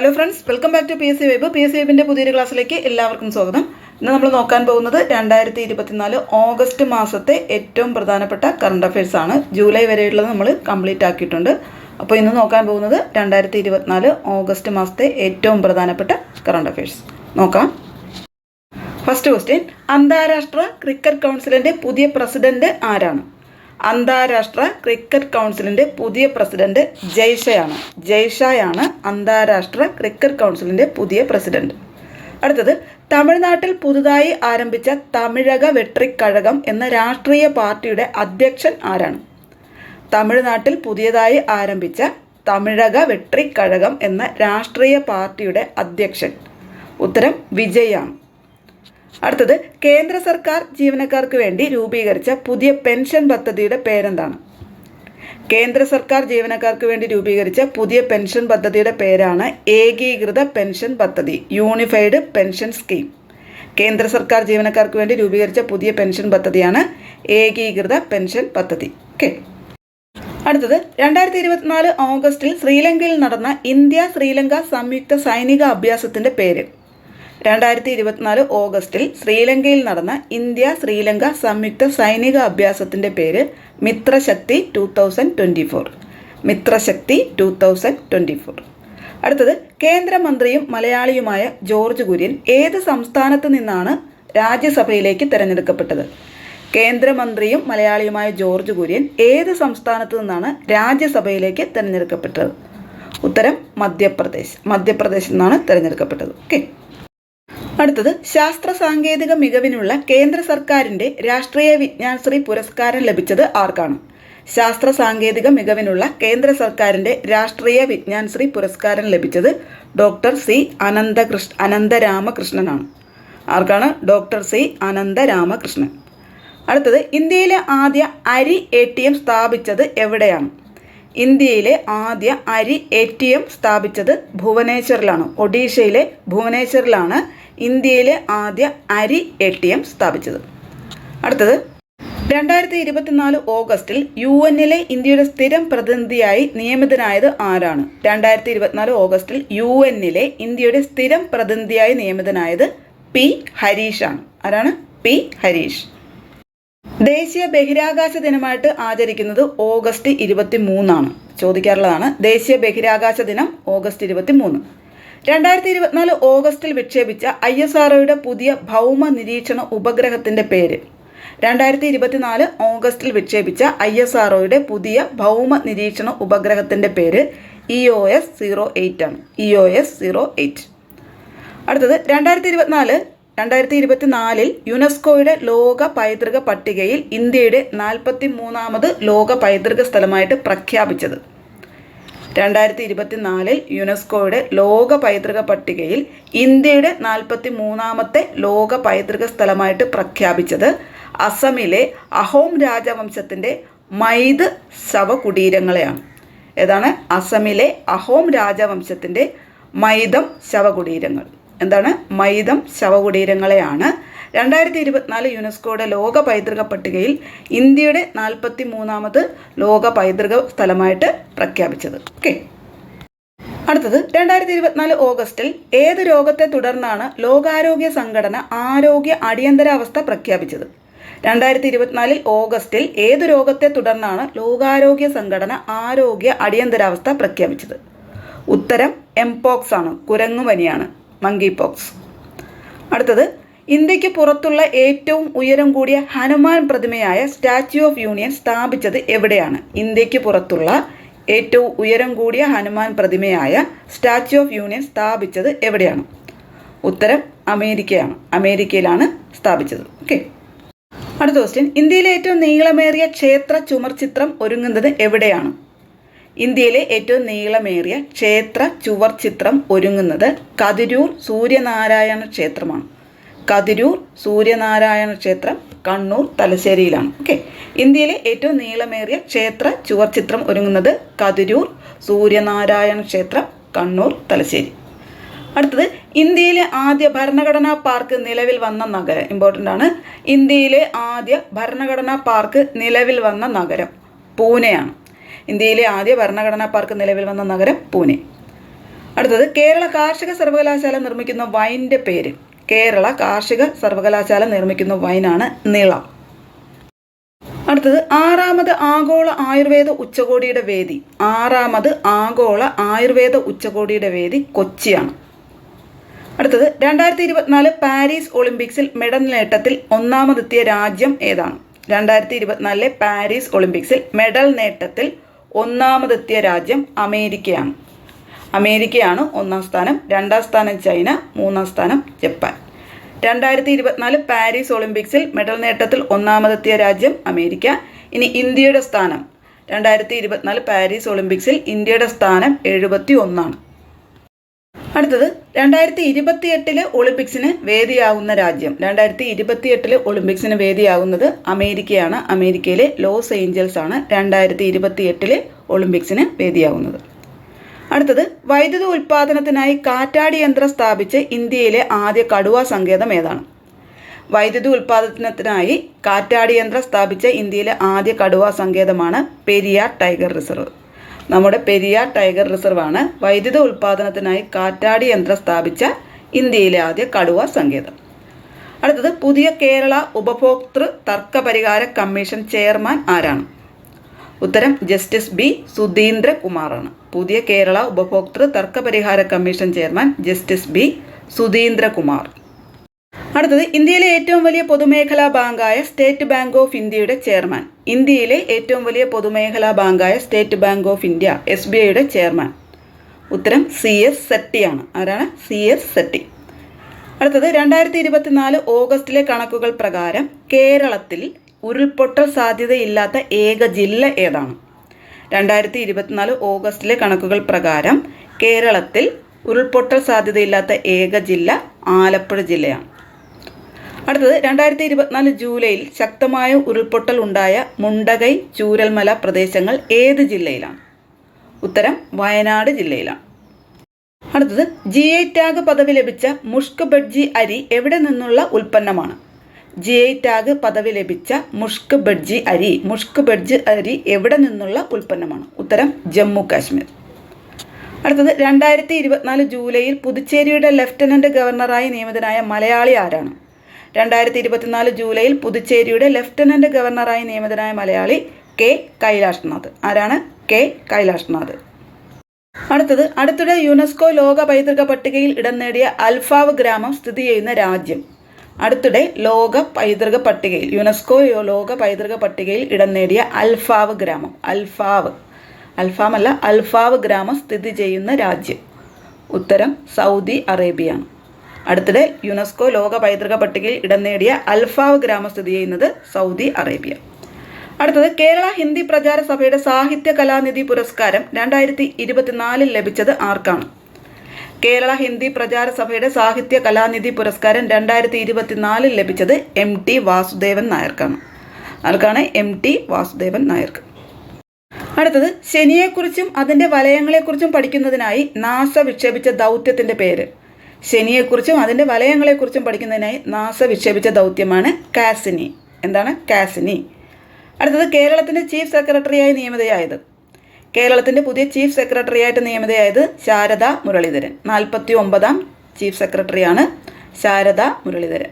Hello friends, welcome back to P S C web. P S C വെബിൻ്റെ പുതിയൊരു ക്ലാസ്സിലേക്ക് എല്ലാവർക്കും സ്വാഗതം. ഇന്ന് നമ്മൾ നോക്കാൻ പോകുന്നത് 2024 ഓഗസ്റ്റ് മാസത്തെ ഏറ്റവും പ്രധാനപ്പെട്ട കറണ്ട് അഫയേഴ്സ് ആണ്. ജൂലൈ വരെയുള്ളത് നമ്മൾ കംപ്ലീറ്റ് ആക്കിയിട്ടുണ്ട്. അപ്പോൾ ഇന്ന് നോക്കാൻ പോകുന്നത് 2024 ഓഗസ്റ്റ് മാസത്തെ ഏറ്റവും പ്രധാനപ്പെട്ട കറണ്ട് അഫയേഴ്സ് നോക്കാം. ഫസ്റ്റ് ക്വസ്റ്റ്യൻ, അന്താരാഷ്ട്ര ക്രിക്കറ്റ് കൗൺസിലിൻ്റെ പുതിയ പ്രസിഡന്റ് ആരാണ്? അന്താരാഷ്ട്ര ക്രിക്കറ്റ് കൗൺസിലിൻ്റെ പുതിയ പ്രസിഡന്റ് ജയ്ഷയാണ്. ജയ്ഷയാണ് അന്താരാഷ്ട്ര ക്രിക്കറ്റ് കൗൺസിലിൻ്റെ പുതിയ പ്രസിഡന്റ്. അടുത്തത്, തമിഴ്നാട്ടിൽ പുതുതായി ആരംഭിച്ച തമിഴക വെട്രിക്കഴകം എന്ന രാഷ്ട്രീയ പാർട്ടിയുടെ അധ്യക്ഷൻ ആരാണ്? തമിഴ്നാട്ടിൽ പുതിയതായി ആരംഭിച്ച തമിഴക വെട്രിക്കഴകം എന്ന രാഷ്ട്രീയ പാർട്ടിയുടെ അധ്യക്ഷൻ. ഉത്തരം വിജയാണ്. അടുത്തത്, കേന്ദ്ര സർക്കാർ ജീവനക്കാർക്ക് വേണ്ടി രൂപീകരിച്ച പുതിയ പെൻഷൻ പദ്ധതിയുടെ പേരെന്താണ്? കേന്ദ്ര സർക്കാർ ജീവനക്കാർക്ക് വേണ്ടി രൂപീകരിച്ച പുതിയ പെൻഷൻ പദ്ധതിയുടെ പേരാണ് ഏകീകൃത പെൻഷൻ പദ്ധതി, യൂണിഫൈഡ് പെൻഷൻ സ്കീം. കേന്ദ്ര സർക്കാർ ജീവനക്കാർക്ക് വേണ്ടി രൂപീകരിച്ച പുതിയ പെൻഷൻ പദ്ധതിയാണ് ഏകീകൃത പെൻഷൻ പദ്ധതി. ഓക്കെ. അടുത്തത്, 2024 ഓഗസ്റ്റിൽ ശ്രീലങ്കയിൽ നടന്ന ഇന്ത്യ ശ്രീലങ്ക സംയുക്ത സൈനിക അഭ്യാസത്തിൻ്റെ പേര്. 2024 ഓഗസ്റ്റിൽ ശ്രീലങ്കയിൽ നടന്ന ഇന്ത്യ ശ്രീലങ്ക സംയുക്ത സൈനിക അഭ്യാസത്തിൻ്റെ പേര് മിത്രശക്തി 2024. മിത്രശക്തി 2024. അടുത്തത്, കേന്ദ്രമന്ത്രിയും മലയാളിയുമായ ജോർജ് കുര്യൻ ഏത് സംസ്ഥാനത്ത് നിന്നാണ് രാജ്യസഭയിലേക്ക് തിരഞ്ഞെടുക്കപ്പെട്ടത്? കേന്ദ്രമന്ത്രിയും മലയാളിയുമായ ജോർജ് കുര്യൻ ഏത് സംസ്ഥാനത്ത് നിന്നാണ് രാജ്യസഭയിലേക്ക് തിരഞ്ഞെടുക്കപ്പെട്ടത്? ഉത്തരം മധ്യപ്രദേശ്. മധ്യപ്രദേശിൽ നിന്നാണ് തിരഞ്ഞെടുക്കപ്പെട്ടത്. ഓക്കെ. അടുത്തത്, ശാസ്ത്ര സാങ്കേതിക മികവിനുള്ള കേന്ദ്ര സർക്കാരിൻ്റെ രാഷ്ട്രീയ വിജ്ഞാൻശ്രീ പുരസ്കാരം ലഭിച്ചത് ആർക്കാണ്? ശാസ്ത്ര സാങ്കേതിക മികവിനുള്ള കേന്ദ്ര സർക്കാരിൻ്റെ രാഷ്ട്രീയ വിജ്ഞാൻശ്രീ പുരസ്കാരം ലഭിച്ചത് ഡോക്ടർ സി അനന്തരാമകൃഷ്ണനാണ്. ആർക്കാണ്? Doctor C Anantharamakrishnan. അടുത്തത്, ഇന്ത്യയിലെ ആദ്യ അരി ATM സ്ഥാപിച്ചത് എവിടെയാണ്? ഇന്ത്യയിലെ ആദ്യ അരി ATM സ്ഥാപിച്ചത് ഭുവനേശ്വറിലാണ്. ഒഡീഷയിലെ ഭുവനേശ്വറിലാണ് ഇന്ത്യയിലെ ആദ്യ അരി ATM സ്ഥാപിച്ചത്. അടുത്തത്, 2024 ഓഗസ്റ്റിൽ UN-ലെ ഇന്ത്യയുടെ സ്ഥിരം പ്രതിനിധിയായി നിയമിതനായത് ആരാണ്? 2024 ഓഗസ്റ്റിൽ UN-ലെ ഇന്ത്യയുടെ സ്ഥിരം പ്രതിനിധിയായി നിയമിതനായത് P. ഹരീഷാണ്. ആരാണ്? P. ഹരീഷ്. ദേശീയ ബഹിരാകാശ ദിനമായിട്ട് ആചരിക്കുന്നത് ഓഗസ്റ്റ് 23 ചോദിക്കാറുള്ളതാണ്. ദേശീയ ബഹിരാകാശ ദിനം ഓഗസ്റ്റ് 23. 2024 ഓഗസ്റ്റിൽ വിക്ഷേപിച്ച ISROയുടെ പുതിയ ഭൗമ നിരീക്ഷണ ഉപഗ്രഹത്തിൻ്റെ പേര്. 2024 ഓഗസ്റ്റിൽ വിക്ഷേപിച്ച ISROയുടെ പുതിയ ഭൗമ നിരീക്ഷണ ഉപഗ്രഹത്തിൻ്റെ പേര് EOS 08 ആണ്. EOS 08. അടുത്തത്, 2024 യുനെസ്കോയുടെ ലോക പൈതൃക പട്ടികയിൽ ഇന്ത്യയുടെ 43ാമത് ലോക പൈതൃക സ്ഥലമായിട്ട് പ്രഖ്യാപിച്ചത്. 2024 യുനെസ്കോയുടെ ലോക പൈതൃക പട്ടികയിൽ ഇന്ത്യയുടെ 43ാമത്തെ ലോക പൈതൃക സ്ഥലമായിട്ട് പ്രഖ്യാപിച്ചത് അസമിലെ അഹോം രാജവംശത്തിൻ്റെ മൈദ് ശവകുടീരങ്ങളെയാണ്. ഏതാണ്? അസമിലെ അഹോം രാജവംശത്തിൻ്റെ മൈദം ശവകുടീരങ്ങൾ. എന്താണ്? മൈദം ശവകുടീരങ്ങളെയാണ് 2024 യുനെസ്കോയുടെ ലോക പൈതൃക പട്ടികയിൽ ഇന്ത്യയുടെ 43ാമത് ലോക പൈതൃക സ്ഥലമായിട്ട് പ്രഖ്യാപിച്ചത്. ഓക്കെ. അടുത്തത്, 2024 ഓഗസ്റ്റിൽ ഏത് രോഗത്തെ തുടർന്നാണ് ലോകാരോഗ്യ സംഘടന ആരോഗ്യ അടിയന്തരാവസ്ഥ പ്രഖ്യാപിച്ചത്? 2024 ഓഗസ്റ്റിൽ ഏത് രോഗത്തെ തുടർന്നാണ് ലോകാരോഗ്യ സംഘടന ആരോഗ്യ അടിയന്തരാവസ്ഥ പ്രഖ്യാപിച്ചത്? ഉത്തരം എംപോക്സ് ആണ്. കുരങ്ങുപനിയാണ്. Monkey pox. അടുത്തത്, ഇന്ത്യക്ക് പുറത്തുള്ള ഏറ്റവും ഉയരം കൂടിയ ഹനുമാൻ പ്രതിമയായ സ്റ്റാച്യു ഓഫ് യൂണിയൻ സ്ഥാപിച്ചത് എവിടെയാണ്? ഇന്ത്യക്ക് പുറത്തുള്ള ഏറ്റവും ഉയരം കൂടിയ ഹനുമാൻ പ്രതിമയായ സ്റ്റാച്യു ഓഫ് യൂണിയൻ സ്ഥാപിച്ചത് എവിടെയാണ്? ഉത്തരം അമേരിക്കയാണ്. അമേരിക്കയിലാണ് സ്ഥാപിച്ചത്. ഓക്കെ. അടുത്ത ക്വസ്റ്റ്യൻ, ഇന്ത്യയിലെ ഏറ്റവും നീളമേറിയ ക്ഷേത്ര ചുമർ ചിത്രം ഒരുങ്ങുന്നത് എവിടെയാണ്? ഇന്ത്യയിലെ ഏറ്റവും നീളമേറിയ ക്ഷേത്ര ചുവർ ചിത്രം ഒരുങ്ങുന്നത് കതിരൂർ സൂര്യനാരായണ ക്ഷേത്രമാണ്. കതിരൂർ സൂര്യനാരായണ ക്ഷേത്രം കണ്ണൂർ തലശ്ശേരിയിലാണ്. ഓക്കെ. ഇന്ത്യയിലെ ഏറ്റവും നീളമേറിയ ക്ഷേത്ര ചുവർ ചിത്രം ഒരുങ്ങുന്നത് കതിരൂർ സൂര്യനാരായണ ക്ഷേത്രം കണ്ണൂർ തലശ്ശേരി. അടുത്തത്, ഇന്ത്യയിലെ ആദ്യ ഭരണഘടനാ പാർക്ക് നിലവിൽ വന്ന നഗരം. ഇമ്പോർട്ടൻ്റ് ആണ്. ഇന്ത്യയിലെ ആദ്യ ഭരണഘടനാ പാർക്ക് നിലവിൽ വന്ന നഗരം പൂനെയാണ്. ഇന്ത്യയിലെ ആദ്യ ഭരണഘടനാ പാർക്ക് നിലവിൽ വന്ന നഗരം പൂനെ. അടുത്തത് കേരള കാർഷിക സർവകലാശാല നിർമ്മിക്കുന്ന വൈൻ്റെ പേര്. കേരള കാർഷിക സർവകലാശാല നിർമ്മിക്കുന്ന വൈനാണ് നീളം. അടുത്തത് 6ാമത് ആഗോള ആയുർവേദ ഉച്ചകോടിയുടെ വേദി. 6ാമത് ആഗോള ആയുർവേദ ഉച്ചകോടിയുടെ വേദി കൊച്ചിയാണ്. അടുത്തത് 2024 പാരീസ് ഒളിമ്പിക്സിൽ മെഡൽ നേട്ടത്തിൽ ഒന്നാമതെത്തിയ രാജ്യം ഏതാണ്? 2024 പാരീസ് ഒളിമ്പിക്സിൽ മെഡൽ നേട്ടത്തിൽ ഒന്നാമതെത്തിയ രാജ്യം അമേരിക്കയാണ്. അമേരിക്കയാണ് ഒന്നാം സ്ഥാനം. 2ാം സ്ഥാനം ചൈന, 3ാം സ്ഥാനം ജപ്പാൻ. 2024 പാരീസ് ഒളിമ്പിക്സിൽ മെഡൽ നേട്ടത്തിൽ ഒന്നാമതെത്തിയ രാജ്യം അമേരിക്ക. ഇനി ഇന്ത്യയുടെ സ്ഥാനം. 2024 പാരീസ് ഒളിമ്പിക്സിൽ ഇന്ത്യയുടെ സ്ഥാനം 71. അടുത്തത് 2028 ഒളിമ്പിക്സിന് വേദിയാകുന്ന രാജ്യം. 2028 ഒളിമ്പിക്സിന് വേദിയാകുന്നത് അമേരിക്കയാണ്. അമേരിക്കയിലെ ലോസ് ഏഞ്ചൽസ് ആണ് 2028 ഒളിമ്പിക്സിന് വേദിയാകുന്നത്. അടുത്തത് വൈദ്യുത ഉൽപ്പാദനത്തിനായി കാറ്റാടി യന്ത്രം സ്ഥാപിച്ച് ഇന്ത്യയിലെ ആദ്യ കടുവാ സങ്കേതം ഏതാണ്? വൈദ്യുത ഉൽപ്പാദനത്തിനായി കാറ്റാടി യന്ത്രം സ്ഥാപിച്ച ഇന്ത്യയിലെ ആദ്യ കടുവാ സങ്കേതമാണ് പെരിയാർ ടൈഗർ റിസർവ്. നമ്മുടെ പെരിയാർ ടൈഗർ റിസർവ് ആണ് വൈദ്യുത ഉൽപ്പാദനത്തിനായി കാറ്റാടി യന്ത്രം സ്ഥാപിച്ച ഇന്ത്യയിലെ ആദ്യ കടുവാ സങ്കേതം. അടുത്തത് പുതിയ കേരള ഉപഭോക്തൃ തർക്ക പരിഹാര കമ്മീഷൻ ചെയർമാൻ ആരാണ്? ഉത്തരം ജസ്റ്റിസ് ബി സുധീന്ദ്രകുമാറാണ്. പുതിയ കേരള ഉപഭോക്തൃ തർക്ക പരിഹാര commission chairman justice B Sudheendrakumar. അടുത്തത് ഇന്ത്യയിലെ ഏറ്റവും വലിയ പൊതുമേഖലാ ബാങ്കായ സ്റ്റേറ്റ് ബാങ്ക് ഓഫ് ഇന്ത്യയുടെ ചെയർമാൻ. ഇന്ത്യയിലെ ഏറ്റവും വലിയ പൊതുമേഖലാ ബാങ്കായ സ്റ്റേറ്റ് ബാങ്ക് ഓഫ് ഇന്ത്യ SBIയുടെ ചെയർമാൻ. ഉത്തരം CS സെട്ടിയാണ്. ആരാണ്? CS സെട്ടി. അടുത്തത് 2024 ഓഗസ്റ്റിലെ കണക്കുകൾ പ്രകാരം കേരളത്തിൽ ഉരുൾപൊട്ടൽ സാധ്യതയില്ലാത്ത ഏക ജില്ല ഏതാണ്? 2024 ഓഗസ്റ്റിലെ കണക്കുകൾ പ്രകാരം കേരളത്തിൽ ഉരുൾപൊട്ടൽ സാധ്യതയില്ലാത്ത ഏക ജില്ല ആലപ്പുഴ ജില്ലയാണ്. അടുത്തത് 2024 ജൂലൈയിൽ ശക്തമായ ഉരുൾപൊട്ടൽ ഉണ്ടായ മുണ്ടകൈ, ചൂരൽമല പ്രദേശങ്ങൾ ഏത് ജില്ലയിലാണ്? ഉത്തരം വയനാട് ജില്ലയിലാണ്. അടുത്തത് GI ടാഗ് പദവി ലഭിച്ച മുഷ്ക് ബഡ്ജി അരി എവിടെ നിന്നുള്ള ഉൽപ്പന്നമാണ്? GI ടാഗ് പദവി ലഭിച്ച മുഷ്ക് ബഡ്ജി അരി എവിടെ നിന്നുള്ള ഉൽപ്പന്നമാണ്? ഉത്തരം ജമ്മു കാശ്മീർ. അടുത്തത് 2024 ജൂലൈയിൽ പുതുച്ചേരിയുടെ ലഫ്റ്റനന്റ് ഗവർണറായി നിയമിതനായ മലയാളി ആരാണ്? 2024 ജൂലൈയിൽ പുതുച്ചേരിയുടെ ലഫ്റ്റനന്റ് ഗവർണറായി നിയമിതനായ മലയാളി K കൈലാഷ്നാഥ്. ആരാണ്? K കൈലാഷ്നാഥ്. അടുത്തിടെ യുനെസ്കോ ലോക പൈതൃക പട്ടികയിൽ ഇടം നേടിയ അൽഫാവ് ഗ്രാമം സ്ഥിതി ചെയ്യുന്ന രാജ്യം. അടുത്തിടെ യുനെസ്കോ ലോക പൈതൃക പട്ടികയിൽ ഇടം നേടിയ അൽഫാവ് ഗ്രാമം. അൽഫാവ് ഗ്രാമം സ്ഥിതി ചെയ്യുന്ന രാജ്യം. ഉത്തരം സൗദി അറേബ്യയാണ്. അടുത്തിടെ യുനെസ്കോ ലോക പൈതൃക പട്ടികയിൽ ഇടം നേടിയ അൽഫാവ് ഗ്രാമം സ്ഥിതി ചെയ്യുന്നത് സൗദി അറേബ്യ. അടുത്തത് കേരള ഹിന്ദി പ്രചാര സഭയുടെ സാഹിത്യ കലാനിധി പുരസ്കാരം 2024 ലഭിച്ചത് ആർക്കാണ്? കേരള ഹിന്ദി പ്രചാര സഭയുടെ സാഹിത്യ കലാനിധി പുരസ്കാരം 2024 ലഭിച്ചത് MT വാസുദേവൻ നായർക്കാണ്. ആർക്കാണ്? MT വാസുദേവൻ നായർക്ക്. അടുത്തത് ശനിയെക്കുറിച്ചും അതിൻ്റെ വലയങ്ങളെക്കുറിച്ചും പഠിക്കുന്നതിനായി നാസ വിക്ഷേപിച്ച ദൗത്യത്തിൻ്റെ പേര്. ശനിയെക്കുറിച്ചും അതിൻ്റെ വലയങ്ങളെക്കുറിച്ചും പഠിക്കുന്നതിനായി നാസ വിക്ഷേപിച്ച ദൗത്യമാണ് കാസിനി. എന്താണ്? കാസിനി. അടുത്തത് കേരളത്തിൻ്റെ ചീഫ് സെക്രട്ടറിയായി നിയമിതയായത്. കേരളത്തിൻ്റെ പുതിയ ചീഫ് സെക്രട്ടറിയായിട്ട് നിയമിതയായത് ശാരദ മുരളീധരൻ. 49ാം ചീഫ് സെക്രട്ടറിയാണ് ശാരദ മുരളീധരൻ.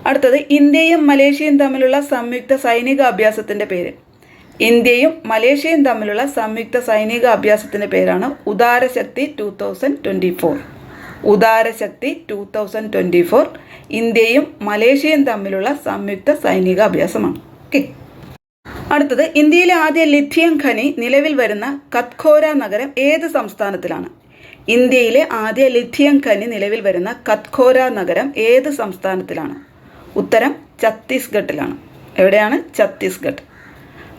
അടുത്തത് ഇന്ത്യയും മലേഷ്യയും തമ്മിലുള്ള സംയുക്ത സൈനിക അഭ്യാസത്തിൻ്റെ പേര്. ഇന്ത്യയും മലേഷ്യയും തമ്മിലുള്ള സംയുക്ത സൈനിക അഭ്യാസത്തിൻ്റെ പേരാണ് ഉദാരശക്തി 2024. ഉദാരശക്തി 2024 ഇന്ത്യയും മലേഷ്യയും തമ്മിലുള്ള സംയുക്ത സൈനിക അഭ്യാസമാണ്. ഓക്കെ. അടുത്തത് ഇന്ത്യയിലെ ആദ്യ ലിഥിയം ഖനി നിലവിൽ വരുന്ന കത്ഖോര നഗരം ഏത് സംസ്ഥാനത്തിലാണ്? ഇന്ത്യയിലെ ആദ്യ ലിഥിയം ഖനി നിലവിൽ വരുന്ന കത്ഖോര നഗരം ഏത് സംസ്ഥാനത്തിലാണ്? ഉത്തരം ഛത്തീസ്ഗഡിലാണ്. എവിടെയാണ്? ഛത്തീസ്ഗഡ്.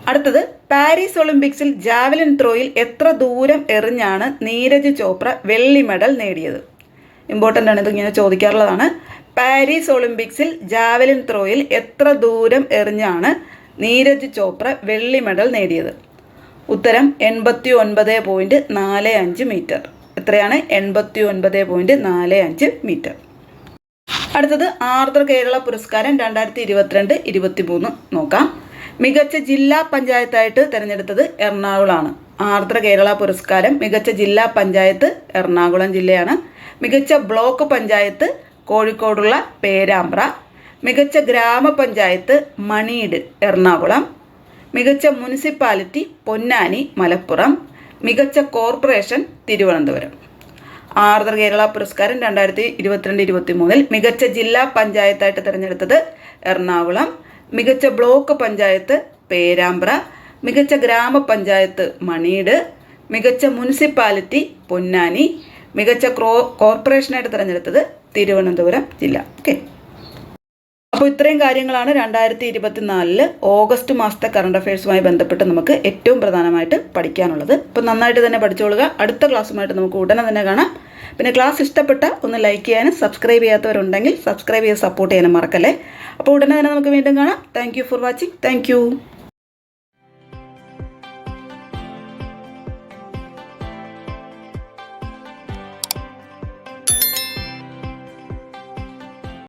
അടുത്തത് പാരീസ് ഒളിമ്പിക്സിൽ ജാവലിൻ ത്രോയിൽ എത്ര ദൂരം എറിഞ്ഞാണ് നീരജ് ചോപ്ര വെള്ളി മെഡൽ നേടിയത്? ഇമ്പോർട്ടൻ്റ് ആണ്, ഇതിങ്ങനെ ചോദിക്കാറുള്ളതാണ്. പാരീസ് ഒളിമ്പിക്സിൽ ജാവലിൻ ത്രോയിൽ എത്ര ദൂരം എറിഞ്ഞാണ് നീരജ് ചോപ്ര വെള്ളി മെഡൽ നേടിയത്? ഉത്തരം 89.45 മീറ്റർ. എത്രയാണ്? 89.45 മീറ്റർ. അടുത്തത് ആർദ്ര കേരള പുരസ്കാരം 2022-23 നോക്കാം. മികച്ച ജില്ലാ പഞ്ചായത്തായിട്ട് തിരഞ്ഞെടുത്തത് എറണാകുളമാണ്. ആർദ്ര കേരള പുരസ്കാരം മികച്ച ജില്ലാ പഞ്ചായത്ത് എറണാകുളം ജില്ലയാണ്. മികച്ച ബ്ലോക്ക് പഞ്ചായത്ത് കോഴിക്കോടുള്ള പേരാമ്പ്ര. മികച്ച ഗ്രാമപഞ്ചായത്ത് മണീട് എറണാകുളം. മികച്ച മുനിസിപ്പാലിറ്റി പൊന്നാനി മലപ്പുറം. മികച്ച കോർപ്പറേഷൻ തിരുവനന്തപുരം. ആർദ്ര കേരള പുരസ്കാരം 2022-23 മികച്ച ജില്ലാ പഞ്ചായത്തായിട്ട് തിരഞ്ഞെടുത്തത് എറണാകുളം. മികച്ച ബ്ലോക്ക് പഞ്ചായത്ത് പേരാമ്പ്ര. മികച്ച ഗ്രാമപഞ്ചായത്ത് മണീട്. മികച്ച മുനിസിപ്പാലിറ്റി പൊന്നാനി. മികച്ച കോർപ്പറേഷനായിട്ട് തിരഞ്ഞെടുത്തത് തിരുവനന്തപുരം ജില്ല. ഓക്കെ, അപ്പോൾ ഇത്രയും കാര്യങ്ങളാണ് 2024 ഓഗസ്റ്റ് മാസത്തെ കറണ്ട് അഫയേഴ്സുമായി ബന്ധപ്പെട്ട് നമുക്ക് ഏറ്റവും പ്രധാനമായിട്ട് പഠിക്കാനുള്ളത്. അപ്പോൾ നന്നായിട്ട് തന്നെ പഠിച്ചോളുക. അടുത്ത ക്ലാസ്സുമായിട്ട് നമുക്ക് ഉടനെ തന്നെ കാണാം. പിന്നെ ക്ലാസ് ഇഷ്ടപ്പെട്ട ഒന്ന് ലൈക്ക് ചെയ്യാനും സബ്സ്ക്രൈബ് ചെയ്യാത്തവരുണ്ടെങ്കിൽ സബ്സ്ക്രൈബ് ചെയ്ത് സപ്പോർട്ട് ചെയ്യാനും മറക്കല്ലേ. അപ്പോൾ ഉടനെ തന്നെ നമുക്ക് വീണ്ടും കാണാം. Thank you for watching. Thank you.